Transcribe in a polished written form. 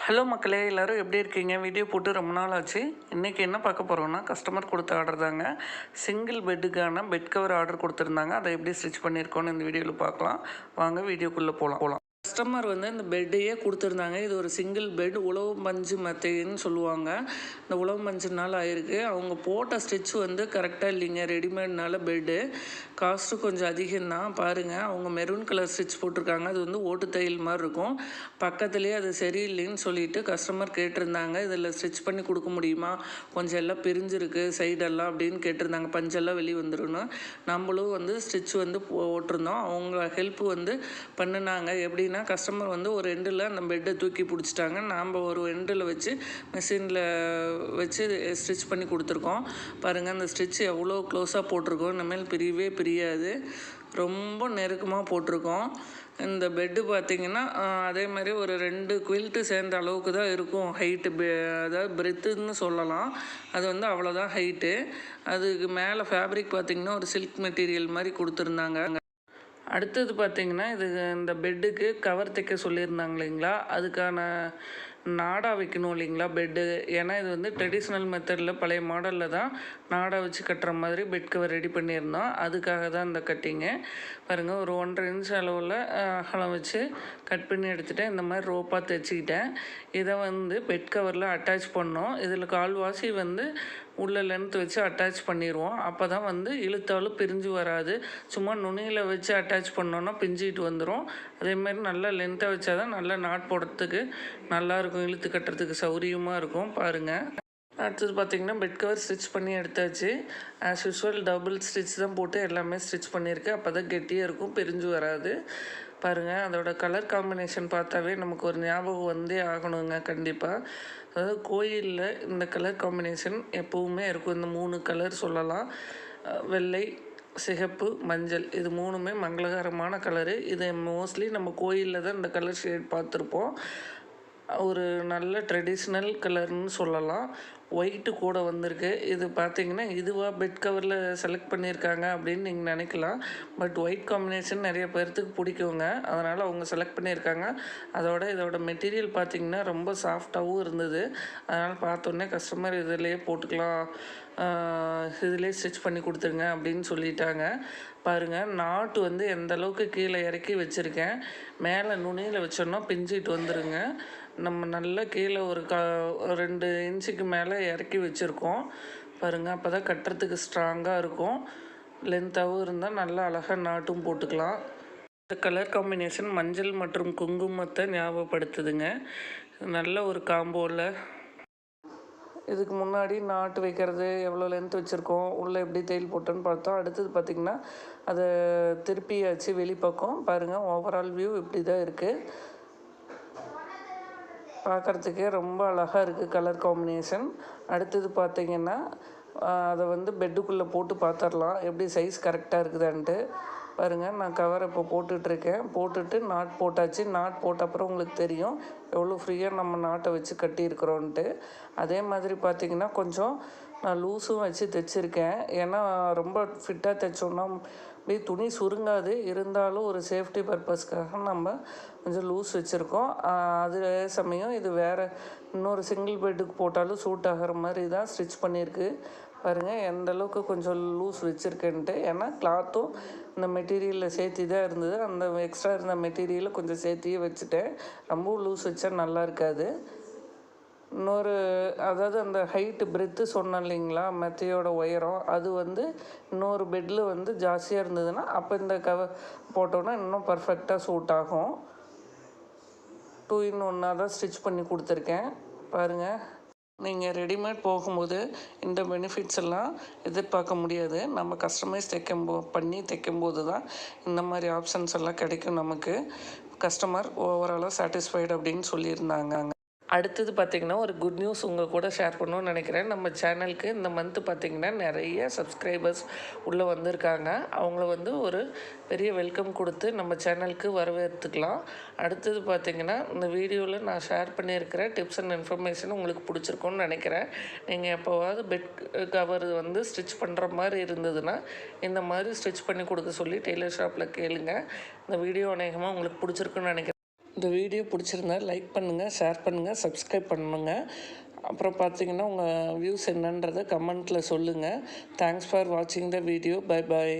Hello மக்களே, எல்லோரும் எப்படி இருக்கீங்க? வீடியோ போட்டு ரொம்ப நாள் ஆச்சு. இன்றைக்கி என்ன பார்க்க போகிறோன்னா, கஸ்டமர் கொடுத்த ஆர்டர் தாங்க. சிங்கிள் பெட்டுக்கான பெட் கவர் ஆர்டர் கொடுத்துருந்தாங்க. அதை எப்படி ஸ்டிச் பண்ணியிருக்கோன்னு இந்த வீடியோவில் பார்க்கலாம். வாங்க வீடியோக்குள்ளே போகலாம். கஸ்டமர் இந்த பெட்டையே கொடுத்துருந்தாங்க. இது ஒரு சிங்கிள் பெட், உழவு பஞ்சு மெத்தைன்னு சொல்லுவாங்க. இந்த உழவு பஞ்சுனால ஆயிருக்கு. அவங்க போட்ட ஸ்டிச் கரெக்டாக இல்லைங்க. ரெடிமேட்னால பெட்டு காஸ்ட்டு கொஞ்சம் அதிகம்தான். பாருங்கள், அவங்க மெரூன் கலர் ஸ்டிச் போட்டிருக்காங்க. அது ஓட்டு தையல் மாதிரி இருக்கும். பக்கத்துலேயே அது சரியில்லைன்னு சொல்லிட்டு கஸ்டமர் கேட்டிருந்தாங்க. இதில் ஸ்டிச் பண்ணி கொடுக்க முடியுமா, கொஞ்சம் எல்லாம் பிரிஞ்சிருக்கு சைடெல்லாம் அப்படின்னு கேட்டிருந்தாங்க. பஞ்செல்லாம் வெளியே வந்துடணும். நம்மளும் ஸ்டிச் போட்டிருந்தோம். அவங்க ஹெல்ப் பண்ணினாங்க. எப்படின்னா, கஸ்டமர் ஒரு எண்டில் அந்த பெட்டை தூக்கி பிடிச்சிட்டாங்க. நாம் ஒரு எண்டில் வச்சு மிஷினில் வச்சு ஸ்டிச் பண்ணி கொடுத்துருக்கோம். பாருங்கள், அந்த ஸ்டிச் எவ்வளோ க்ளோஸாக போட்டிருக்கோம். இனிமேல் பிரியவே பிரியாது. ரொம்ப நெருக்கமாக போட்டிருக்கோம். இந்த பெட்டு பார்த்திங்கன்னா அதே மாதிரி ஒரு 2 குயில்ட்டு சேர்ந்த அளவுக்கு தான் இருக்கும் ஹைட்டு. அதாவது பிரெத்துன்னு சொல்லலாம். அது அவ்வளோதான் ஹைட்டு. அதுக்கு மேலே ஃபேப்ரிக் பார்த்திங்கன்னா ஒரு சில்க் மெட்டீரியல் மாதிரி கொடுத்துருந்தாங்க. அடுத்தது பார்த்திங்கன்னா, இந்த பெட்டுக்கு கவர் தைக்க சொல்லியிருந்தாங்க இல்லைங்களா, அதுக்கான நாடா வைக்கணும் இல்லைங்களா பெட்டு. ஏன்னா இது ட்ரெடிஷ்னல் மெத்தடில் பழைய மாடலில் தான் நாடா வச்சு கட்டுற மாதிரி பெட் கவர் ரெடி பண்ணியிருந்தோம். அதுக்காக தான் இந்த கட்டிங்கு. பாருங்கள், ஒரு 1.5 இன்ச் அளவில் அகலம் வச்சு கட் பண்ணி எடுத்துகிட்டேன். இந்த மாதிரி ரோப்பாக தைச்சிக்கிட்டேன். இதை பெட் கவரில் அட்டாச் பண்ணோம். இதில் கால்வாசி உள்ள லென்த் வச்சு அட்டாச் பண்ணிடுவோம். அப்போ தான் இழுத்தாலும் பிரிஞ்சு வராது. சும்மா நுனியில் வச்சு அட்டாச் பண்ணோன்னா பிஞ்சிட்டு வந்துடும். அதேமாதிரி நல்லா லென்த்தாக வச்சா தான் நல்லா நாட் போடுறதுக்கு நல்லாயிருக்கும், இழுத்து கட்டுறதுக்கு சௌரியமாக இருக்கும். பாருங்கள், அடுத்தது பார்த்திங்கன்னா பெட் கவர் ஸ்டிச் பண்ணி எடுத்தாச்சு. ஆஸ் யூஸ்வல் டபுள் ஸ்டிச் தான் போட்டு எல்லாமே ஸ்டிச் பண்ணியிருக்கேன். அப்போ தான் கெட்டியாக இருக்கும், பிரிஞ்சு வராது. பாருங்கள், அதோட கலர் காம்பினேஷன் பார்த்தாவே நமக்கு ஒரு ஞாபகம் வந்தே ஆகணுங்க கண்டிப்பாக. அதாவது கோயிலில் இந்த கலர் காம்பினேஷன் எப்போவுமே இருக்கும். இந்த 3 கலர் சொல்லலாம். வெள்ளை, சிகப்பு, மஞ்சள், இது 3மே மங்களகரமான கலரு. இது மோஸ்ட்லி நம்ம கோயிலில் தான் இந்த கலர் ஷேட் பார்த்துருப்போம். ஒரு நல்ல ட்ரெடிஷ்னல் கலர்னு சொல்லலாம். ஒயிட்டு கூட வந்திருக்கு. இது பார்த்திங்கன்னா இதுவாக பெட் கவரில் செலக்ட் பண்ணியிருக்காங்க அப்படின்னு நீங்கள் நினைக்கலாம். பட் ஒயிட் காம்பினேஷன் நிறைய பேர்த்துக்கு பிடிக்குங்க. அதனால் அவங்க செலக்ட் பண்ணியிருக்காங்க. இதோட மெட்டீரியல் பார்த்திங்கன்னா ரொம்ப சாஃப்டாகவும் இருந்தது. அதனால் பார்த்தோன்னே கஸ்டமர் இதிலேயே போட்டுக்கலாம், இதிலே ஸ்டிச் பண்ணி கொடுத்துருங்க அப்படின்னு சொல்லிட்டாங்க. பாருங்கள், நாட்டு எந்த அளவுக்கு கீழே இறக்கி வச்சுருக்கேன். மேலே நுனியில் வச்சோன்னா பிஞ்சிட்டு வந்துடுங்க. நம்ம நல்லா கீழே ஒரு 2 இன்ச்சுக்கு மேலே இறக்கி வச்சுருக்கோம். பாருங்கள், அப்போ தான் கட்டுறதுக்கு ஸ்ட்ராங்காக இருக்கும். லென்த்தாகவும் இருந்தால் நல்லா அழகாக நாட்டும் போட்டுக்கலாம். இந்த கலர் காம்பினேஷன் மஞ்சள் மற்றும் குங்குமத்தை ஞாபகப்படுத்துதுங்க. நல்ல ஒரு காம்போவில் இதுக்கு முன்னாடி நாட்டு வைக்கிறது எவ்வளோ லென்த் வச்சுருக்கோம், உள்ளே எப்படி தையல் போட்டோன்னு பார்த்தோம். அடுத்தது பார்த்திங்கன்னா அதை திருப்பியாச்சு வெளிப்பக்கம். பாருங்கள், ஓவரால் வியூ இப்படி தான் இருக்குது. பார்க்குறதுக்கே ரொம்ப அழகாக இருக்குது கலர் காம்பினேஷன். அடுத்தது பார்த்திங்கன்னா அதை பெட்டுக்குள்ளே போட்டு பார்த்துடலாம் எப்படி சைஸ் கரெக்டாக இருக்குதான்ட்டு. பாருங்கள், நான் கவரை இப்போ போட்டுட்ருக்கேன். போட்டுட்டு நாட் போட்டாச்சு. நாட் போட்ட அப்புறம் உங்களுக்கு தெரியும் எவ்வளோ ஃப்ரீயாக நம்ம நாட்டை வச்சு கட்டியிருக்கிறோன்ட்டு. அதே மாதிரி பார்த்திங்கன்னா கொஞ்சம் நான் லூஸும் வச்சு தைச்சிருக்கேன். ஏன்னா ரொம்ப ஃபிட்டாக தைச்சோன்னா அப்படியே துணி சுருங்காது. இருந்தாலும் ஒரு சேஃப்டி பர்பஸ்க்காக நம்ம கொஞ்சம் லூஸ் வச்சுருக்கோம். அதே சமயம் இது வேறு இன்னொரு சிங்கிள் பெட்டுக்கு போட்டாலும் சூட் ஆகிற மாதிரி தான் ஸ்டிச் பண்ணியிருக்கு. பாருங்கள், எந்த அளவுக்கு கொஞ்சம் லூஸ் வச்சுருக்கேன்ட்டு. ஏன்னா கிளாத்தும் இந்த மெட்டீரியலில் சேர்த்தி தான் இருந்தது. அந்த எக்ஸ்ட்ரா இருந்த மெட்டீரியலை கொஞ்சம் சேர்த்தியே வச்சுட்டேன். ரொம்ப லூஸ் வச்சா நல்லா இருக்காது. அதாவது அந்த ஹைட்டு பிரெத்து சொன்னேன் இல்லைங்களா, மெத்தையோட உயரம் அது இன்னொரு பெட்டில் ஜாஸ்தியாக இருந்ததுன்னா அப்போ இந்த கவர் போட்டோன்னா இன்னும் பர்ஃபெக்டாக சூட் ஆகும். 2 in 1 தான் ஸ்டிச் பண்ணி கொடுத்துருக்கேன். பாருங்கள், நீங்கள் ரெடிமேட் போகும்போது இந்த பெனிஃபிட்ஸ் எல்லாம் எதிர்பார்க்க முடியாது. நம்ம கஸ்டமைஸ் பண்ணி தைக்கும்போது தான் இந்த மாதிரி ஆப்ஷன்ஸ் எல்லாம் கிடைக்கும் நமக்கு. கஸ்டமர் ஓவராலாக சாட்டிஸ்ஃபைடு அப்படின்னு சொல்லியிருந்தாங்க. அடுத்தது பார்த்திங்கன்னா ஒரு குட் நியூஸ் உங்கள் கூட ஷேர் பண்ணணும்னு நினைக்கிறேன். நம்ம சேனலுக்கு இந்த மந்த்து பார்த்திங்கன்னா நிறைய சப்ஸ்கிரைபர்ஸ் உள்ளே வந்திருக்காங்க. அவங்கள ஒரு பெரிய வெல்கம் கொடுத்து நம்ம சேனலுக்கு வரவேற்றுக்கலாம். அடுத்தது பார்த்திங்கன்னா இந்த வீடியோவில் நான் ஷேர் பண்ணியிருக்கிற டிப்ஸ் அண்ட் இன்ஃபர்மேஷன் உங்களுக்கு பிடிச்சிருக்கும்னு நினைக்கிறேன். நீங்கள் எப்போவாவது பெட் கவர் ஸ்டிச் பண்ணுற மாதிரி இருந்ததுன்னா இந்த மாதிரி ஸ்டிச் பண்ணி கொடுக்க சொல்லி டெய்லர் ஷாப்பில் கேளுங்க. இந்த வீடியோ அநேகமாக உங்களுக்கு பிடிச்சிருக்குன்னு நினைக்கிறேன். இந்த வீடியோ பிடிச்சிருந்தா லைக் பண்ணுங்கள், ஷேர் பண்ணுங்கள், சப்ஸ்கிரைப் பண்ணுங்கள். அப்புறம் பார்த்தீங்கன்னா உங்கள் வியூஸ் என்னன்றதை கமெண்ட்டில் சொல்லுங்கள். தேங்க்ஸ் ஃபார் வாட்சிங் த வீடியோ. Bye bye.